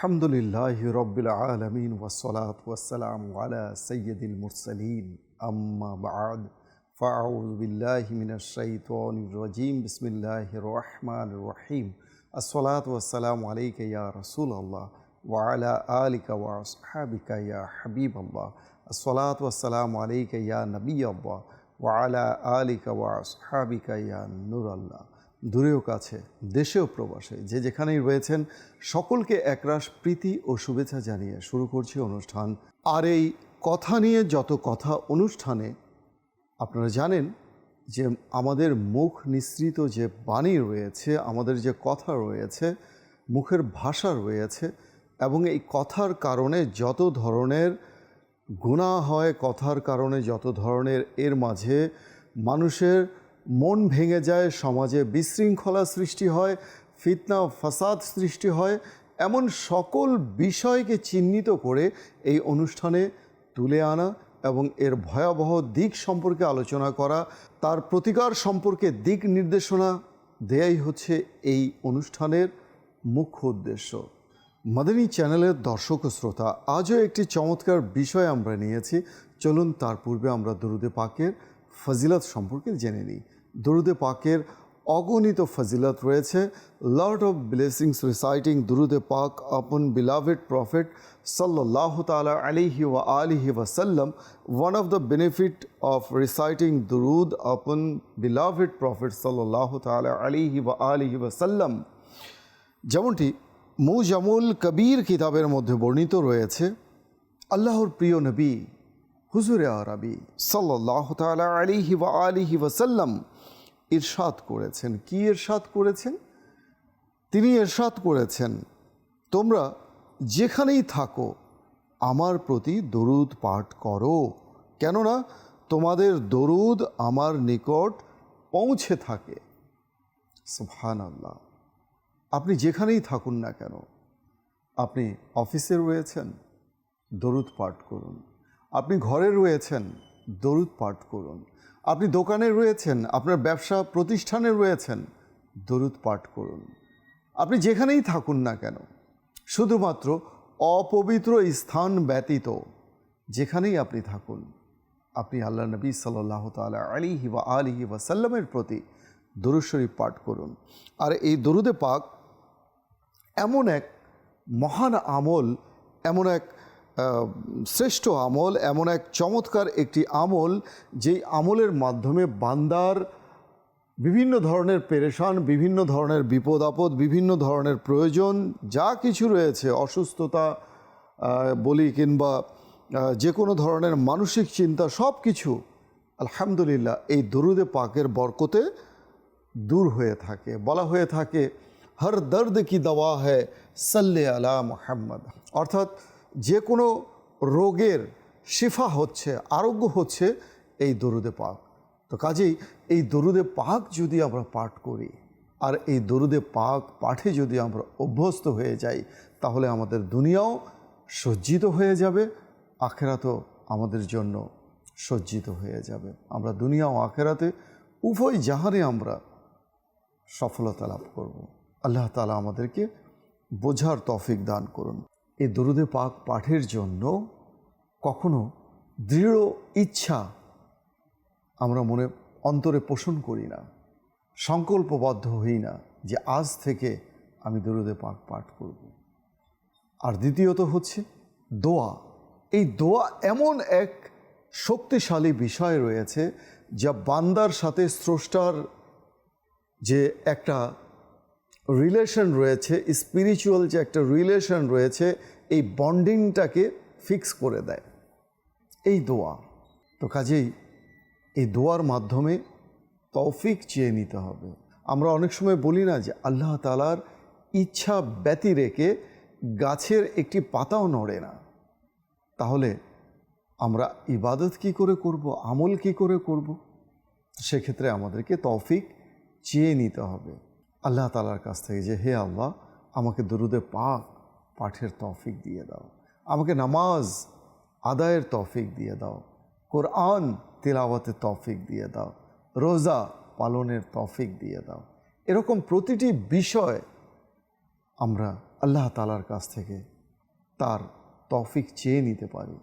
আলহামদুলিল্লাহি রব্বিল আলামিন ওয়াসসালাতু ওয়াসসালামু আলা সাইয়্যিদিল মুরসালিন আম্মা বা'দ ফাআউযু বিল্লাহি মিনাশ শাইতানির রাজীম বিসমিল্লাহির রহমানির রহিম আসসালাতু ওয়াসসালামু আলাইকা ইয়া রাসূলুল্লাহ ওয়া আলা আলিকা ওয়া আসহাবিকা ইয়া হাবিবাল্লাহ আসসালাতু ওয়াসসালামু আলাইকা ইয়া নবিয়াল্লাহ ওয়া আলা আলিকা ওয়া আসহাবিকা ইয়া নূরাল্লাহ। দূরেও কাছে, দেশেও প্রবাসে, যে যেখানেই রয়েছেন সকলকে একরাশ প্রীতি ও শুভেচ্ছা জানিয়ে শুরু করছি অনুষ্ঠান। আর এই কথা নিয়ে যত কথা অনুষ্ঠানে আপনারা জানেন যে আমাদের মুখ নিঃসৃত যে বাণী রয়েছে, আমাদের যে কথা রয়েছে, মুখের ভাষা রয়েছে, এবং এই কথার কারণে যত ধরনের গুনাহ হয়, কথার কারণে যত ধরনের এর মাঝে মানুষের মন ভেঙে যায়, সমাজে বিশৃঙ্খলা সৃষ্টি হয়, ফিতনা ফাসাদ সৃষ্টি হয়, এমন সকল বিষয়কে চিহ্নিত করে এই অনুষ্ঠানে তুলে আনা এবং এর ভয়াবহ দিক সম্পর্কে আলোচনা করা, তার প্রতিকার সম্পর্কে দিক নির্দেশনা দেয়াই হচ্ছে এই অনুষ্ঠানের মুখ্য উদ্দেশ্য। মাদানী চ্যানেলের দর্শক ও শ্রোতা, আজও একটি চমৎকার বিষয় আমরা নিয়েছি। চলুন তার পূর্বে আমরা দরুদে পাকের ফজিলত সম্পর্কে জেনে নিই। দরুদে পাকের অগণিত ফজিলত রয়েছে। লর্ড অফ ব্লেসিংস রিসাইটিং দুরুদে পাক আপন beloved prophet sallallahu ta'ala alayhi wa alihi wa sallam. One of the benefit of reciting durud upon beloved prophet sallallahu ta'ala alayhi wa alihi wa sallam, যেমনটি মুজামুল কবির কিতাবের মধ্যে বর্ণিত রয়েছে, আল্লাহর প্রিয় নবী হুজুরে আরবি সাল্লাল্লাহু তাআলা আলাইহি ওয়া আলিহি ওয়া সাল্লাম ইরশাদ করেছেন। কি ইরশাদ করেছেন? তিনি ইরশাদ করেছেন, তোমরা যেখানেই থাকো আমার প্রতি দরুদ পাঠ করো, কেননা তোমাদের দরুদ আমার নিকট পৌঁছে থাকে। সুবহানাল্লাহ। আপনি যেখানেই থাকুন না কেন, আপনি অফিসে রয়েছেন, দরুদ পাঠ করুন। আপনি ঘরে রয়েছেন, দরুদ পাঠ করুন। আপনি দোকানে রয়েছেন, আপনার ব্যবসা প্রতিষ্ঠানে রয়েছেন, দরুদ পাঠ করুন। আপনি যেখানেই থাকুন না কেন, শুধুমাত্র অপবিত্র স্থান ব্যতীত যেখানেই আপনি থাকুন, আপনি আল্লাহ নবী সাল্লাল্লাহু তাআলা আলাইহি ওয়া আলিহি ওয়া সাল্লামের প্রতি দরুদ শরীফ পাঠ করুন। আর এই দরুদে পাক এমন এক মহান আমল, এমন এক শ্রেষ্ঠ আমল, এমন এক চমৎকার একটি আমল, যেই আমলের মাধ্যমে বান্দার বিভিন্ন ধরনের পেরেশান, বিভিন্ন ধরনের বিপদ আপদ, বিভিন্ন ধরনের প্রয়োজন যা কিছু রয়েছে, অসুস্থতা বলি কিংবা যে কোনো ধরনের মানসিক চিন্তা, সব কিছু আলহামদুলিল্লাহ এই দরুদে পাকের বরকতে দূর হয়ে থাকে। বলা হয়ে থাকে, হর দর্দ কি দওয়া হ্যায় সাল্লে আলা মুহাম্মদ, অর্থাৎ যে কোনো রোগের শিফা হচ্ছে, আরোগ্য হচ্ছে এই দরুদে পাক। তো কাজেই এই দরুদে পাক যদি আমরা পাঠ করি, আর এই দরুদে পাক পাঠে যদি আমরা অভ্যস্ত হয়ে যাই, তাহলে আমাদের দুনিয়াও সজ্জিত হয়ে যাবে, আখেরাতও আমাদের জন্য সজ্জিত হয়ে যাবে। আমরা দুনিয়া ও আখেরাতে উভয় জাহানে আমরা সফলতা লাভ করব। আল্লাহ তাআলা আমাদেরকে বোঝার তৌফিক দান করুন। এই দরুদে পাক পাঠের জন্য কখনো দৃঢ় ইচ্ছা আমরা মনে অন্তরে পোষণ করি না, সংকল্পবদ্ধ হই না যে আজ থেকে আমি দরুদে পাক পাঠ করব। আর দ্বিতীয়ত হচ্ছে দোয়া। এই দোয়া এমন এক শক্তিশালী বিষয় রয়েছে যা বান্দার সাথে স্রষ্টার যে একটা রিলেশন রয়েছে, স্পিরিচুয়াল যে একটা রিলেশন রয়েছে, এই বন্ডিংটাকে ফিক্স করে দেয় এই দোয়া। তো কাজেই এই দোয়ার মাধ্যমে তৌফিক চেয়ে নিতে হবে। আমরা অনেক সময় বলি না যে আল্লাহ তাআলার ইচ্ছা ব্যতি রেখে গাছের একটি পাতাও নড়ে না, তাহলে আমরা ইবাদত কি করে করব, আমল কি করে করব? সেক্ষেত্রে আমাদেরকে তৌফিক চেয়ে নিতে হবে আল্লাহ তাআলার কাছ থেকে, যে হে আল্লাহ, আমাকে দরুদে পাক পাঠের তৌফিক দিয়ে দাও, আমাকে নামাজ আদায়ের তৌফিক দিয়ে দাও, কোরআন তিলাওয়াতের তৌফিক দিয়ে দাও, রোজা পালনের তৌফিক দিয়ে দাও। এরকম প্রতিটি বিষয় আমরা আল্লাহ তাআলার কাছ থেকে তার তৌফিক চেয়ে নিতে পারি।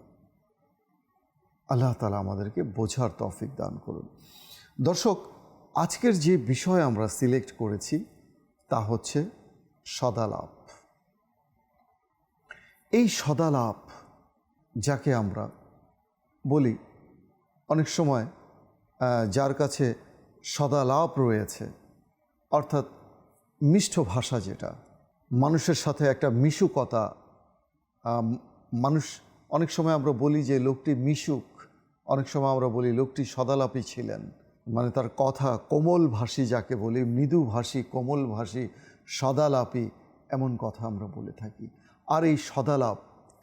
আল্লাহ তাআলা আমাদেরকে বোঝার তৌফিক দান করুন। দর্শক, আজকের যে বিষয় আমরা সিলেক্ট করেছি তা হচ্ছে সদালাপ। এই সদালাপ যাকে আমরা বলি, অনেক সময় যার কাছে সদালাপ রয়েছে, অর্থাৎ মিষ্ট ভাষা, যেটা মানুষের সাথে একটা মিশুকতা, মানুষ অনেক সময় আমরা বলি যে লোকটি মিশুক, অনেক সময় আমরা বলি লোকটি সদালাপী ছিলেন, মানে তার কথা কোমল ভাষী, যাকে বলি মৃদু ভাষী, কোমল ভাষী, সদালাপী, এমন কথা আমরা বলে থাকি। আর এই সদালাপ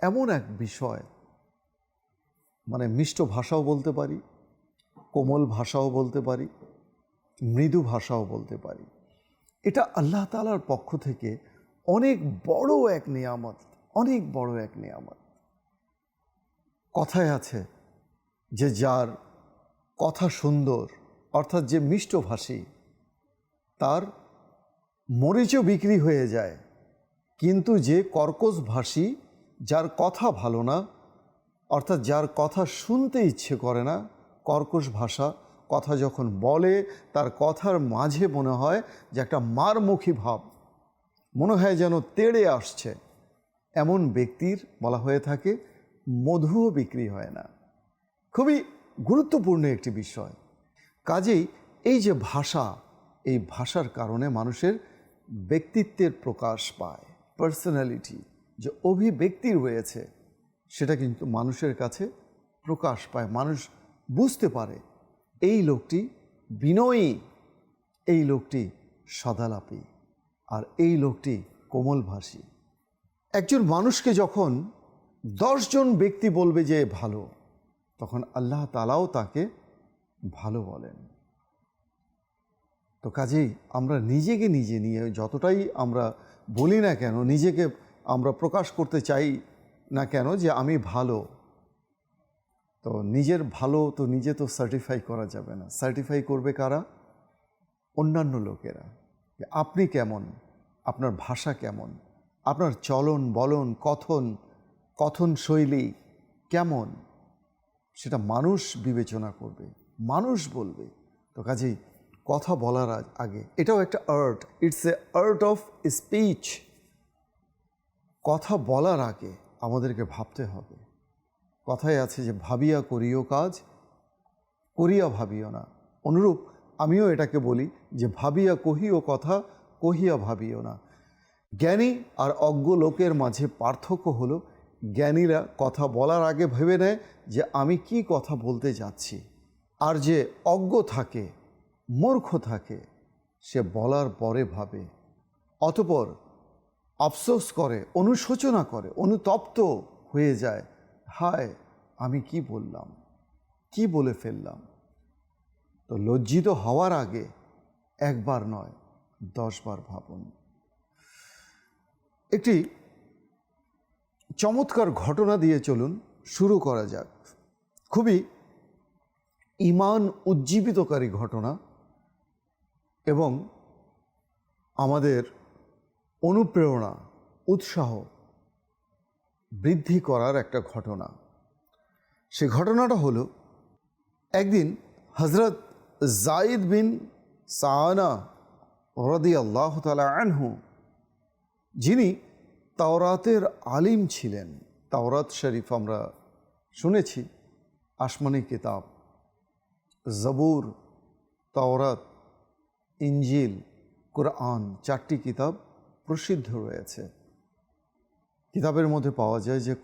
এমন এক বিষয়, মানে মিষ্ট ভাষাও বলতে পারি, কোমল ভাষাও বলতে পারি, মৃদু ভাষাও বলতে পারি। এটা আল্লাহ তাআলার পক্ষ থেকে অনেক বড় এক নিয়ামত, অনেক বড় এক নিয়ামত। কথায় আছে যে যার কথা সুন্দর, অর্থাৎ যে মিষ্টভাষী, তার মরিচও বিক্রি হয়ে যায়, কিন্তু যে কর্কশভাষী, যার কথা ভালো না, অর্থাৎ যার কথা শুনতে ইচ্ছে করে না, কর্কশ ভাষা, কথা যখন বলে তার কথার মাঝে মনে হয় যে একটা মারমুখী ভাব, মনে হয় যেন তেড়ে আসছে, এমন ব্যক্তির বলা হয়ে থাকে মধুও বিক্রি হয় না। খুবই গুরুত্বপূর্ণ একটি বিষয়। কাজেই এই যে ভাষা, এই ভাষার কারণে মানুষের ব্যক্তিত্বের প্রকাশ পায়, পার্সোনালিটি, যে অভিব্যক্তি রয়েছে, সেটা কিন্তু মানুষের কাছে প্রকাশ পায়। মানুষ বুঝতে পারে এই লোকটি বিনয়ী, এই লোকটি সদালাপী, আর এই লোকটি কোমলভাষী। একজন মানুষকে যখন 10 জন ব্যক্তি বলবে যে ভালো, তখন আল্লাহ তাআলাও তাকে ভালো বলেন। তো কাজেই আমরা নিজেকে নিজে নিয়ে যতটাই আমরা বলি না কেন, নিজেকে আমরা প্রকাশ করতে চাই না কেন যে আমি ভালো, তো নিজের ভালো তো নিজে তো সার্টিফাই করা যাবে না। সার্টিফাই করবে কারা? অন্যান্য লোকেরা। আপনি কেমন, আপনার ভাষা কেমন, আপনার চলন বলন, কথন শৈলী কেমন, সেটা মানুষ বিবেচনা করবে, মানুষ বলবে। তো কাজেই কথা বলার আগে, এটাও একটা art, it's a art of speech. কথা বলার আগে আমাদেরকে ভাবতে হবে। কথায় আছে যে ভাবিয়া করিও কাজ, করিয়া ভাবিও না। অনুরূপ আমিও এটাকে বলি যে ভাবিয়া কহিও কথা, কহিয়া ভাবিও না। জ্ঞানী আর অজ্ঞ লোকের মাঝে পার্থক্য হলো, জ্ঞানীরা কথা বলার আগে ভেবে নেয় যে আমি কি কথা বলতে যাচ্ছি, আর যে অজ্ঞ থাকে, মূর্খ থাকে, সে বলার পরে ভাবে, অতঃপর আফসোস করে, অনুশোচনা করে, অনুতপ্ত হয়ে যায়, হায় আমি কি বললাম, কি বলে ফেললাম। তো লজ্জিত হওয়ার আগে একবার নয় 10 বার ভাবুন। একটি চমৎকার ঘটনা দিয়ে চলুন শুরু করা যাক। খুবই ঈমান উজ্জীবিতকারী ঘটনা এবং আমাদের অনুপ্রেরণা, উৎসাহ বৃদ্ধি করার একটা ঘটনা। সে ঘটনাটা হলো, একদিন হযরত যায়েদ বিন সাআনা রাদিয়াল্লাহু তাআলা আনহু, যিনি তাওরাতের আলিম ছিলেন। তাওরাত শরীফ আমরা শুনেছি, আসমানি কিতাব, জবুর, তাওরাত, ইনজিল, কোরআন, 4টি কিতাব প্রসিদ্ধ রয়েছে। কিতাবের মধ্যে পাওয়া যায় যে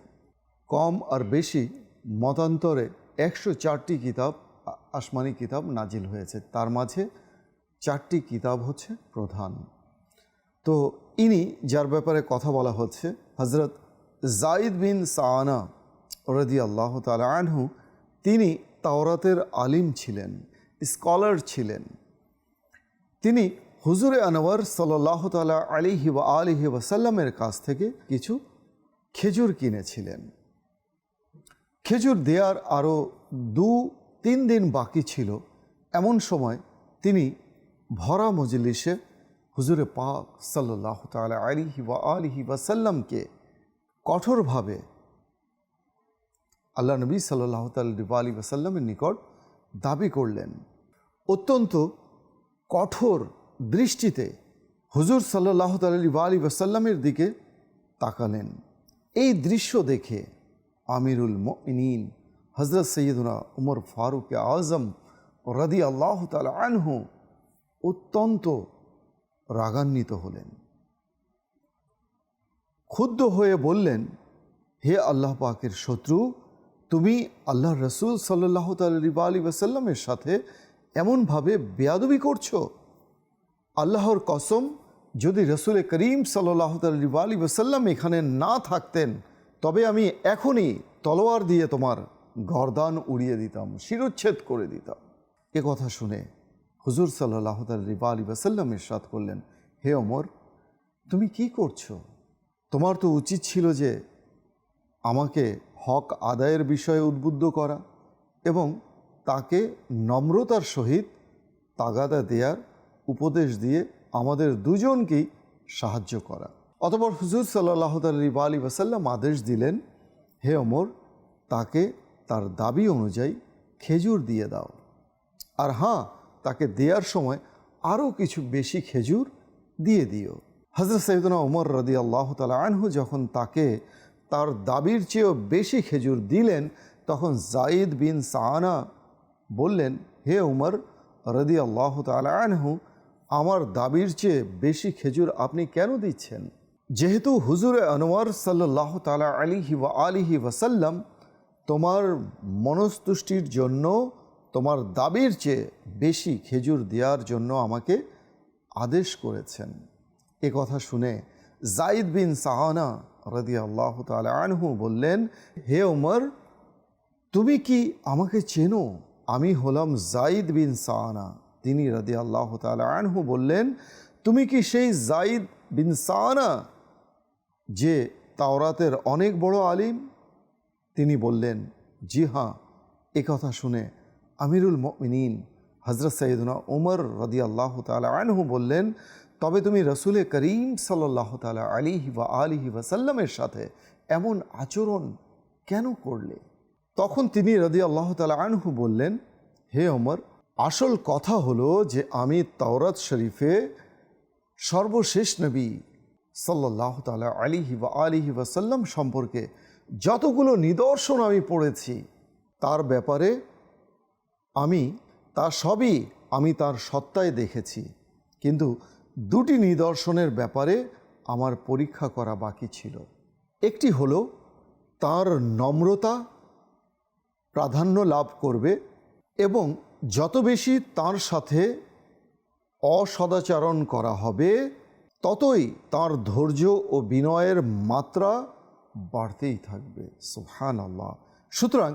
কম আর বেশি মতান্তরে 104টি কিতাব, আসমানি কিতাব নাজিল হয়েছে। তার মাঝে 4টি কিতাব হচ্ছে প্রধান। তো ইনি, যার ব্যাপারে কথা বলা হচ্ছে, হযরত যায়েদ বিন সাআনা রাদিয়াল্লাহু তাআলা আনহু, তিনি তাওরাতের আলিম ছিলেন, স্কলার ছিলেন। তিনি হুজুরে আনওয়ার সাল্লাল্লাহু তাআলা আলাইহি ওয়া আলিহি ওয়াসাল্লামের কাছ থেকে কিছু খেজুর কিনেছিলেন। খেজুর দেওয়ার আরও 2-3 দিন বাকি ছিল। এমন সময় তিনি ভরা মজলিসে হুজুরে পাক সাল্লাল্লাহু তাআলা আলাইহি ওয়া আলিহি ওয়াসাল্লামকে কঠোরভাবে আল্লাহ নবী সাল্লাল্লাহু আলাইহি ওয়াসাল্লামের নিকট দাবি করলেন। অত্যন্ত কঠোর দৃষ্টিতে হুজুর সাল্লাল্লাহু আলাইহি ওয়াসাল্লামের দিকে তাকালেন। এই দৃশ্য দেখে আমিরুল মুমিনিন হযরত সৈয়দনা উমর ফারুক আজম রাদিয়াল্লাহু তাআলা আনহু অত্যন্ত রাগান্বিত হলেন। ক্ষুব্ধ হয়ে বললেন, হে আল্লাহ পাকের শত্রু, তুমি আল্লাহ রসুল সাল্লাল্লাহু আলাইহি ওয়াসাল্লামের সাথে এমনভাবে বেয়াদবি করছো। আল্লাহর কসম, যদি রসুল করিম সাল্লাল্লাহু আলাইহি ওয়াসাল্লাম এখানে না থাকতেন তবে আমি এখনই তলোয়ার দিয়ে তোমার গর্দান উড়িয়ে দিতাম, শিরোচ্ছেদ করে দিতাম। এ কথা শুনে হুজুর সাল্লাল্লাহু আলাইহি ওয়াসাল্লাম ইরশাদ করলেন, হে ওমর, তুমি কি করছো? তোমার তো উচিত ছিল যে আমাকে হক আদায়ের বিষয়ে উদ্বুদ্ধ করা এবং তাকে নম্রতার সহিত তাগাদা দেওয়ার উপদেশ দিয়ে আমাদের দুজনকেই সাহায্য করা। অতঃপর হুজুর সাল্লাল্লাহু আলাইহি ওয়াসাল্লাম আদেশ দিলেন, হে ওমর, তাকে তার দাবি অনুযায়ী খেজুর দিয়ে দাও। আর হ্যাঁ, তাকে দেওয়ার সময় আরও কিছু বেশি খেজুর দিয়ে দিও। হযরত সাইয়েদনা ওমর রাদিয়াল্লাহু তাআলা আনহু যখন তাকে তার দাবির চেয়েও বেশি খেজুর দিলেন, তখন যায়েদ বিন সাআনা বললেন, হে ওমর রাদিয়াল্লাহু তাআলা আনহু, আমার দাবির চেয়ে বেশি খেজুর আপনি কেন দিচ্ছেন? যেহেতু হুজুরে আনোয়ার সাল্লাল্লাহু তাআলা আলাইহি ওয়াসাল্লাম তোমার মনস্তুষ্টির জন্য তোমার দাবির চেয়ে বেশি খেজুর দেওয়ার জন্য আমাকে আদেশ করেছেন। এ কথা শুনে যায়েদ বিন সাআনা রাদিয়াল্লাহু তাআলা আনহু বললেন, হে ওমর, তুমি কি আমাকে চেনো? আমি হলাম যায়েদ বিন সাআনা। তিনি রাদিয়াল্লাহু তাআলা আনহু বললেন, তুমি কি সেই যায়েদ বিন সাআনা যে তাওরাতের অনেক বড় আলিম? তিনি বললেন, জি হ্যাঁ। এ কথা শুনে আমিরুল মুমিনিন হযরত সাইয়েদনা ওমর রাদিয়াল্লাহু তাআলা আনহু বললেন, তবে তুমি রসুল করিম সাল্লাল্লাহু তাআলা আলাইহি ওয়াসাল্লামের সাথে এমন আচরণ কেন করলে? তখন তিনি রাদিয়াল্লাহু তাআলা আনহু বললেন, হে ওমর, আসল কথা হলো যে আমি তাওরাত শরীফে সর্বশেষ নবী সাল্লাল্লাহু তাআলা আলাইহি ওয়াসাল্লাম সম্পর্কে যতগুলো নিদর্শন আমি পড়েছি তার ব্যাপারে আমি তার সত্তায় দেখেছি, কিন্তু দুটি নিদর্শনের ব্যাপারে আমার পরীক্ষা করা বাকি ছিল। একটি হলো তার নম্রতা প্রাধান্য লাভ করবে এবং যত বেশি তার সাথে অসদাচরণ করা হবে ততই তার ধৈর্য ও বিনয়ের মাত্রা বাড়তেই থাকবে। সুবহানাল্লাহ। সুতরাং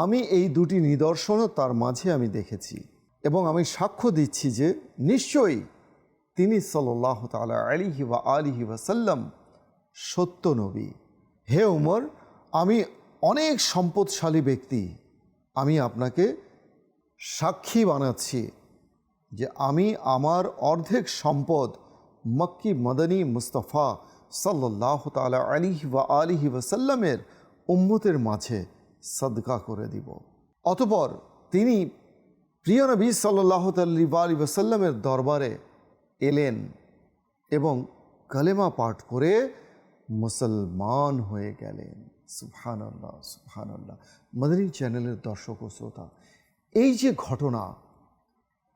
আমি এই দুটি নিদর্শনও তার মাঝে আমি দেখেছি এবং আমি সাক্ষ্য দিচ্ছি যে নিশ্চয়ই তিনি সাল্লাল্লাহু তাআলা আলাইহি ওয়াসাল্লাম সত্য নবী। হে উমর, আমি অনেক সম্পদশালী ব্যক্তি। আমি আপনাকে সাক্ষী বানাচ্ছি যে আমি আমার অর্ধেক সম্পদ মক্কি মদনী মুস্তাফা সাল্লাল্লাহু তাআলা আলাইহি ওয়াসাল্লামের উম্মতের মাঝে সদকা করে দিব। অতঃপর তিনি প্রিয় নবী সাল্লাল্লাহু আলাইহি ওয়াসাল্লামের দরবারে এলেন এবং কালেমা পাঠ করে মুসলমান হয়ে গেলেন। সুবহানাল্লাহ, সুবহানাল্লাহ। মদনী চ্যানেলের দর্শক ও শ্রোতা, এই যে ঘটনা,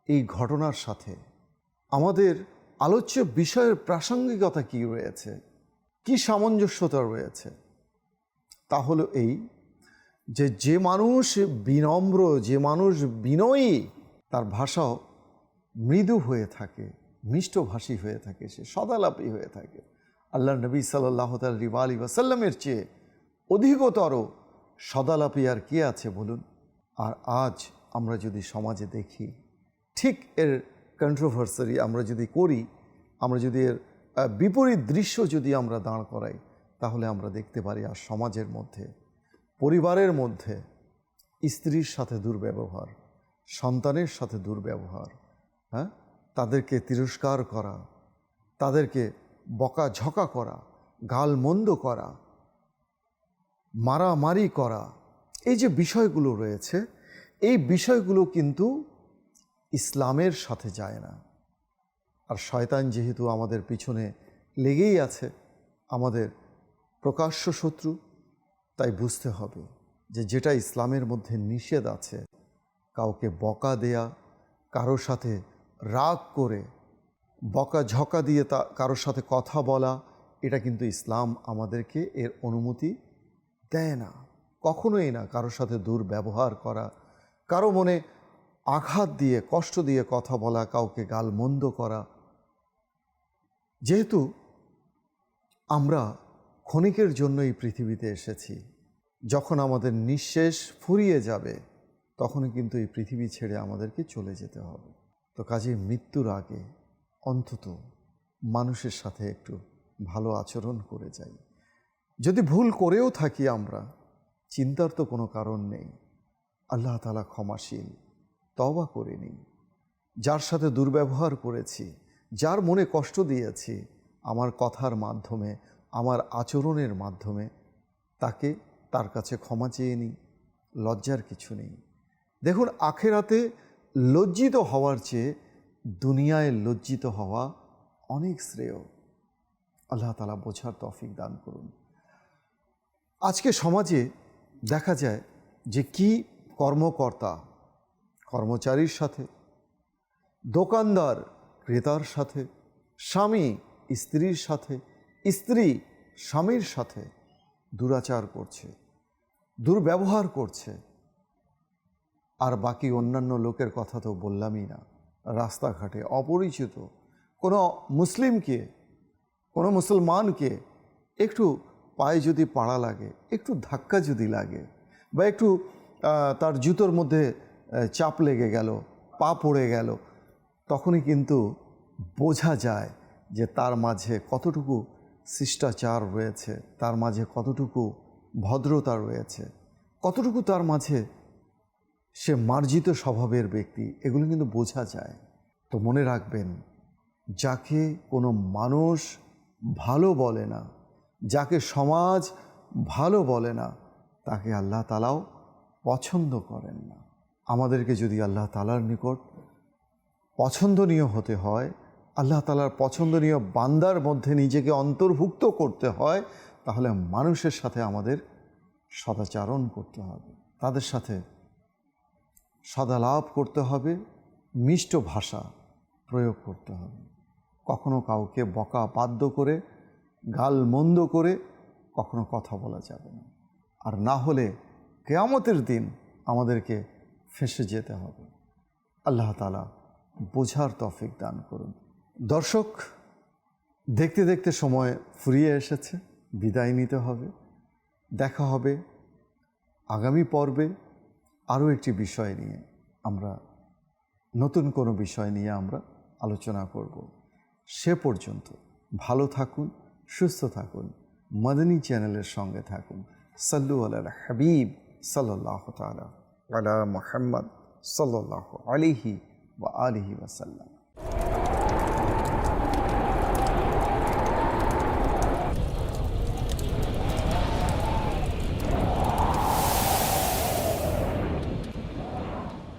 এই ঘটনার সাথে আমাদের আলোচ্য বিষয়ের প্রাসঙ্গিকতা কী রয়েছে, কি সামঞ্জস্যতা রয়েছে, তা হলো এই যে মানুষ বিনম্র, যে মানুষ বিনয়ী, তার ভাষাও মৃদু হয়ে থাকে, মিষ্টভাষী হয়ে থাকে, সে সদালাপী হয়ে থাকে। আল্লাহ নবী সাল্লাল্লাহু আলাইহি ওয়াসাল্লামের চেয়ে অধিকতর সদালাপী আর কে আছে বলুন? আর আজ আমরা যদি সমাজে দেখি, ঠিক এর কন্ট্রোভার্সারি আমরা যদি করি, আমরা যদি এর বিপরীত দৃশ্য যদি আমরা দাঁড় করাই, তাহলে আমরা দেখতে পারি আর সমাজের মধ্যে, পরিবারের মধ্যে স্ত্রীর সাথে দুর্ব্যবহার, সন্তানের সাথে দুর্ব্যবহার, হ্যাঁ, তাদেরকে তিরস্কার করা, তাদেরকে বকাঝকা করা, গালমন্দ করা, মারামারি করা, এই যে বিষয়গুলো রয়েছে, এই বিষয়গুলো কিন্তু ইসলামের সাথে যায় না। আর শয়তান যেহেতু আমাদের পিছনে লেগেই আছে, আমাদের প্রকাশ্য শত্রু, তাই বুঝতে হবে যে যেটা ইসলামের মধ্যে নিষেধ আছে, কাউকে বকা দেয়া, কারোর সাথে রাগ করে বকা ঝকা দিয়ে কারোর সাথে কথা বলা, এটা কিন্তু ইসলাম আমাদেরকে এর অনুমতি দেয় না, কখনোই না। কারোর সাথে দুর্ব্যবহার করা, কারো মনে আঘাত দিয়ে কষ্ট দিয়ে কথা বলা, কাউকে গালমন্দ করা। যেহেতু আমরা ক্ষণিকের জন্য এই পৃথিবীতে এসেছি, যখন আমাদের নিঃশেষ ফুরিয়ে যাবে তখনই কিন্তু এই পৃথিবী ছেড়ে আমাদেরকে চলে যেতে হবে। তো কাজেই মৃত্যুর আগে অন্তত মানুষের সাথে একটু ভালো আচরণ করে যাই। যদি ভুল করেও থাকি আমরা, চিন্তার তো কোনো কারণ নেই, আল্লাহ তাআলা ক্ষমাশীল, তওবা করে নিই। যার সাথে দুর্ব্যবহার করেছি, যার মনে কষ্ট দিয়েছি, আমার কথার মাধ্যমে, আমার আচরণের মাধ্যমে তার কাছে ক্ষমা চেয়ে নিই। লজ্জার কিছু নেই। দেখুন, আখেরাতে লজ্জিত হওয়ার চেয়ে দুনিয়ায় লজ্জিত হওয়া অনেক শ্রেয়। আল্লাহ তাআলা বোঝার তৌফিক দান করুন। আজকে সমাজে দেখা যায় যে কি কর্মকর্তা কর্মচারীর সাথে, দোকানদার ক্রেতার সাথে, স্বামী স্ত্রীর সাথে, স্ত্রী স্বামীর সাথে দুরাচার করছে, দুর্ব্যবহার করছে। আর বাকি অন্যান্য লোকের কথা তো বললামই না। রাস্তাঘাটে অপরিচিত কোনো মুসলিমকে, কোনো মুসলমানকে একটু পায়ে যদি পাড়া লাগে, একটু ধাক্কা যদি লাগে, বা একটু তার জুতোর মধ্যে চাপ লেগে গেল, পা পড়ে গেল, তখনই কিন্তু বোঝা যায় যে তার মাঝে কতটুকু শিষ্টাচার রয়েছে, তার মাঝে কতটুকু ভদ্রতা রয়েছে, কতটুকু তার মাঝে সে মার্জিত স্বভাবের ব্যক্তি, এগুলো কিন্তু বোঝা যায়। তো মনে রাখবেন, যাকে কোনো মানুষ ভালো বলে না, যাকে সমাজ ভালো বলে না, তাকে আল্লাহ তাআলাও পছন্দ করেন না। আমাদেরকে যদি আল্লাহ তাআলার নিকট পছন্দনীয় হতে হয়, আল্লাহ তাআলার পছন্দনীয় বান্দার মধ্যে নিজেকে অন্তর্ভুক্ত করতে হয়, তাহলে মানুষের সাথে আমাদের সদাচরণ করতে হবে, তাদের সাথে সদালাপ করতে হবে, মিষ্ট ভাষা প্রয়োগ করতে হবে। কখনো কাউকে বকা বাধ্য করে, গালমন্দ করে কখনো কথা বলা যাবে না। আর না হলে কিয়ামতের দিন আমাদেরকে ফেঁসে যেতে হবে। আল্লাহ তাআলা বোঝার তৌফিক দান করুন। দর্শক, দেখতে দেখতে সময় ফুরিয়ে এসেছে, বিদায় নিতে হবে। দেখা হবে আগামী পর্বে আরও একটি বিষয় নিয়ে। আমরা নতুন কোনো বিষয় নিয়ে আমরা আলোচনা করব। সে পর্যন্ত ভালো থাকুন, সুস্থ থাকুন, মাদানী চ্যানেলের সঙ্গে থাকুন। সাল্লু আলাল হাবিব সাল্লাল্লাহু তাআলা আলা মুহাম্মদ সাল্লাল্লাহু আলাইহি ওয়া আলিহি ওয়াসাল্লাম।